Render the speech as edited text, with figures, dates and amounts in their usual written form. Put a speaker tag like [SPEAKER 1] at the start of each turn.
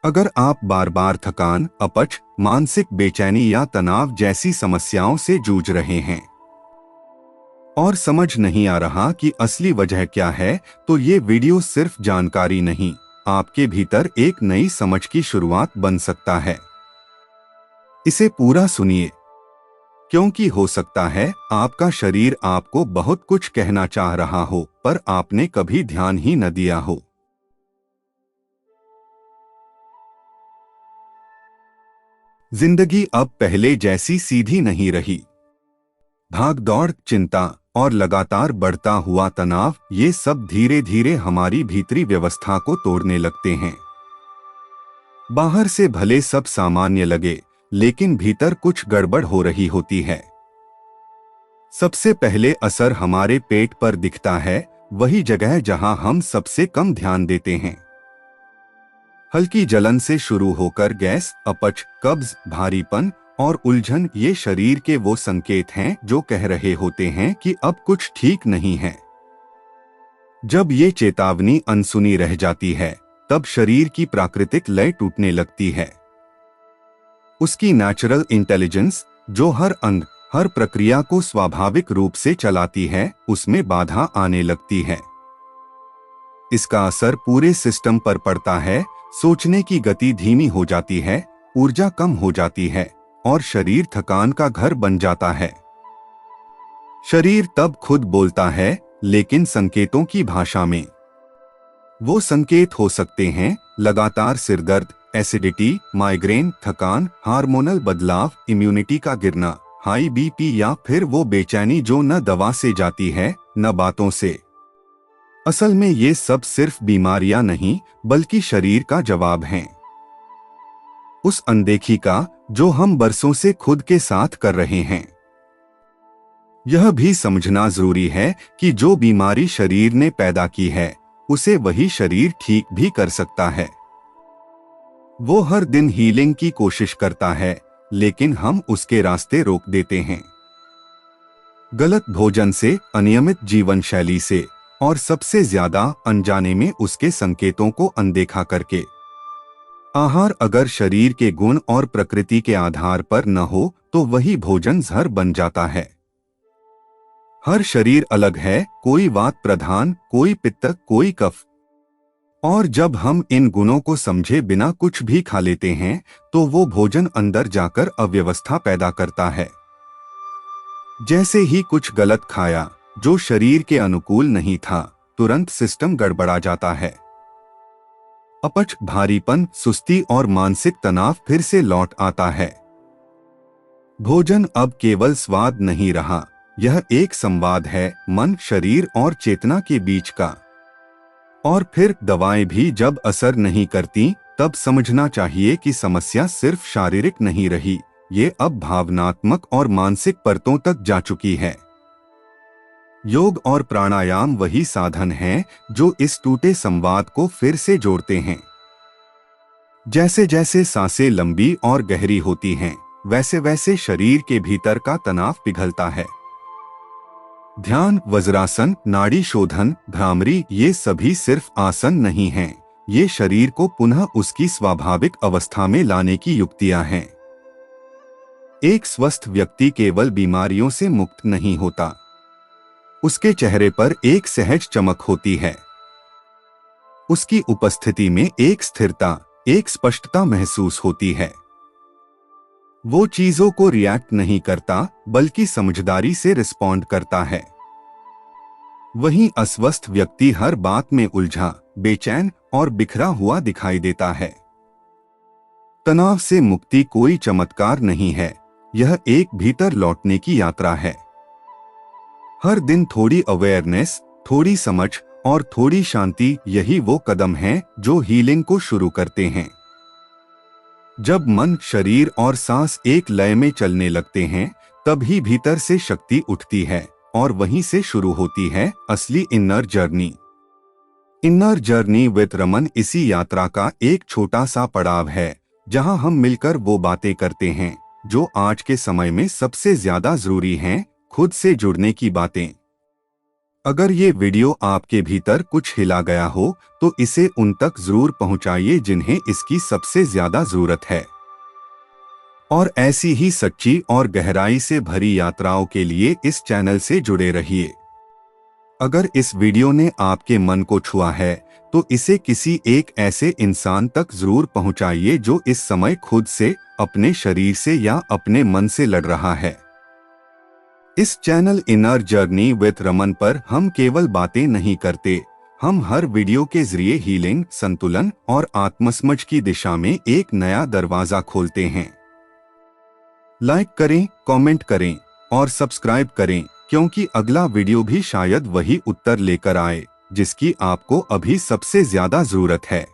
[SPEAKER 1] अगर आप बार बार थकान, अपच, मानसिक बेचैनी या तनाव जैसी समस्याओं से जूझ रहे हैं और समझ नहीं आ रहा कि असली वजह क्या है, तो ये वीडियो सिर्फ जानकारी नहीं, आपके भीतर एक नई समझ की शुरुआत बन सकता है। इसे पूरा सुनिए, क्योंकि हो सकता है आपका शरीर आपको बहुत कुछ कहना चाह रहा हो, पर आपने कभी ध्यान ही न दिया हो। जिंदगी अब पहले जैसी सीधी नहीं रही। भाग दौड़, चिंता और लगातार बढ़ता हुआ तनाव, ये सब धीरे धीरे हमारी भीतरी व्यवस्था को तोड़ने लगते हैं। बाहर से भले सब सामान्य लगे, लेकिन भीतर कुछ गड़बड़ हो रही होती है। सबसे पहले असर हमारे पेट पर दिखता है, वही जगह जहां हम सबसे कम ध्यान देते हैं। हल्की जलन से शुरू होकर गैस, अपच, कब्ज, भारीपन और उलझन, ये शरीर के वो संकेत हैं जो कह रहे होते हैं कि अब कुछ ठीक नहीं है। जब ये चेतावनी अनसुनी रह जाती है, तब शरीर की प्राकृतिक लय टूटने लगती है। उसकी नेचुरल इंटेलिजेंस, जो हर अंग, हर प्रक्रिया को स्वाभाविक रूप से चलाती है, उसमें बाधा आने लगती है। इसका असर पूरे सिस्टम पर पड़ता है। सोचने की गति धीमी हो जाती है, ऊर्जा कम हो जाती है और शरीर थकान का घर बन जाता है। शरीर तब खुद बोलता है, लेकिन संकेतों की भाषा में। वो संकेत हो सकते हैं लगातार सिरदर्द, एसिडिटी, माइग्रेन, थकान, हार्मोनल बदलाव, इम्यूनिटी का गिरना, हाई बीपी या फिर वो बेचैनी जो न दवा से जाती है न बातों से। असल में ये सब सिर्फ बीमारियां नहीं, बल्कि शरीर का जवाब हैं। उस अनदेखी का जो हम बरसों से खुद के साथ कर रहे हैं। यह भी समझना जरूरी है कि जो बीमारी शरीर ने पैदा की है, उसे वही शरीर ठीक भी कर सकता है। वो हर दिन हीलिंग की कोशिश करता है, लेकिन हम उसके रास्ते रोक देते हैं। गलत भोजन से, अनियमित जीवन शैली से और सबसे ज्यादा अनजाने में उसके संकेतों को अनदेखा करके। आहार अगर शरीर के गुण और प्रकृति के आधार पर न हो, तो वही भोजन जहर बन जाता है। हर शरीर अलग है, कोई वात प्रधान, कोई पित्त, कोई कफ। और जब हम इन गुणों को समझे बिना कुछ भी खा लेते हैं, तो वो भोजन अंदर जाकर अव्यवस्था पैदा करता है। जैसे ही कुछ गलत खाया जो शरीर के अनुकूल नहीं था, तुरंत सिस्टम गड़बड़ा जाता है। अपच, भारीपन, सुस्ती और मानसिक तनाव फिर से लौट आता है। भोजन अब केवल स्वाद नहीं रहा, यह एक संवाद है मन, शरीर और चेतना के बीच का। और फिर दवाएं भी जब असर नहीं करती, तब समझना चाहिए कि समस्या सिर्फ शारीरिक नहीं रही, ये अब भावनात्मक और मानसिक परतों तक जा चुकी है। योग और प्राणायाम वही साधन हैं जो इस टूटे संवाद को फिर से जोड़ते हैं। जैसे जैसे सांसें लंबी और गहरी होती हैं, वैसे वैसे शरीर के भीतर का तनाव पिघलता है। ध्यान, वज्रासन, नाड़ी शोधन, भ्रामरी, ये सभी सिर्फ आसन नहीं हैं, ये शरीर को पुनः उसकी स्वाभाविक अवस्था में लाने की युक्तियां हैं। एक स्वस्थ व्यक्ति केवल बीमारियों से मुक्त नहीं होता, उसके चेहरे पर एक सहज चमक होती है। उसकी उपस्थिति में एक स्थिरता, एक स्पष्टता महसूस होती है। वो चीजों को रिएक्ट नहीं करता, बल्कि समझदारी से रिस्पॉन्ड करता है। वहीं अस्वस्थ व्यक्ति हर बात में उलझा, बेचैन और बिखरा हुआ दिखाई देता है। तनाव से मुक्ति कोई चमत्कार नहीं है, यह एक भीतर लौटने की यात्रा है। हर दिन थोड़ी अवेयरनेस, थोड़ी समझ और थोड़ी शांति, यही वो कदम हैं जो हीलिंग को शुरू करते हैं। जब मन, शरीर और सांस एक लय में चलने लगते हैं, तभी भीतर से शक्ति उठती है और वहीं से शुरू होती है असली inner journey. Inner journey with Raman इसी यात्रा का एक छोटा सा पड़ाव है, जहां हम मिलकर वो बातें करते हैं जो आज के समय में सबसे ज्यादा जरूरी हैं, खुद से जुड़ने की बातें। अगर ये वीडियो आपके भीतर कुछ हिला गया हो तो इसे उन तक जरूर पहुंचाइए जिन्हें इसकी सबसे ज्यादा जरूरत है। और ऐसी ही सच्ची और गहराई से भरी यात्राओं के लिए इस चैनल से जुड़े रहिए। अगर इस वीडियो ने आपके मन को छुआ है तो इसे किसी एक ऐसे इंसान तक जरूर पहुंचाइए जो इस समय खुद से, अपने शरीर से या अपने मन से लड़ रहा है। इस channel inner journey with Raman पर हम केवल बातें नहीं करते, हम हर वीडियो के जरिए हीलिंग, संतुलन और आत्मसमझ की दिशा में एक नया दरवाजा खोलते हैं। लाइक करें, कमेंट करें और सब्सक्राइब करें, क्योंकि अगला वीडियो भी शायद वही उत्तर लेकर आए जिसकी आपको अभी सबसे ज्यादा जरूरत है।